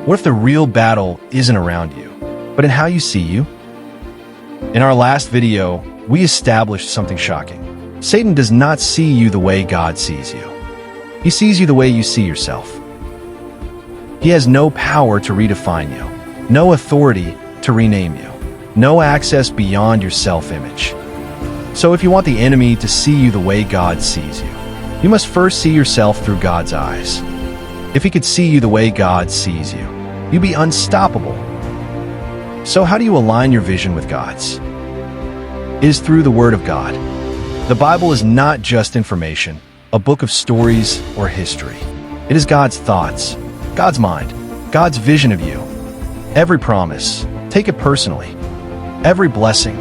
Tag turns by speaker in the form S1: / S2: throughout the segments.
S1: What if the real battle isn't around you, but in how you see you? In our last video, we established something shocking. Satan does not see you the way God sees you. He sees you the way you see yourself. He has no power to redefine you, no authority to rename you, no access beyond your self-image. So if you want the enemy to see you the way God sees you, you must first see yourself through God's eyes. If he could see you the way God sees you, you'd be unstoppable. So how do you align your vision with God's? It is through the Word of God. The Bible is not just information, a book of stories or history. It is God's thoughts, God's mind, God's vision of you. Every promise, take it personally. Every blessing,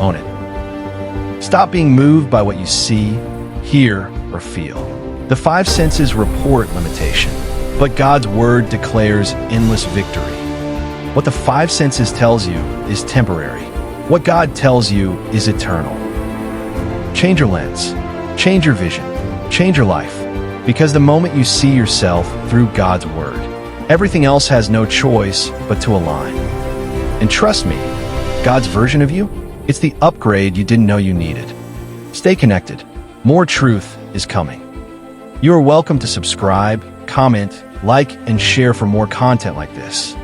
S1: own it. Stop being moved by what you see, hear, or feel. The five senses report limitation, but God's Word declares endless victory. What the five senses tells you is temporary. What God tells you is eternal. Change your lens. Change your vision. Change your life. Because the moment you see yourself through God's Word, everything else has no choice but to align. And trust me, God's version of you, it's the upgrade you didn't know you needed. Stay connected. More truth is coming. You are welcome to subscribe, comment, like, and share for more content like this.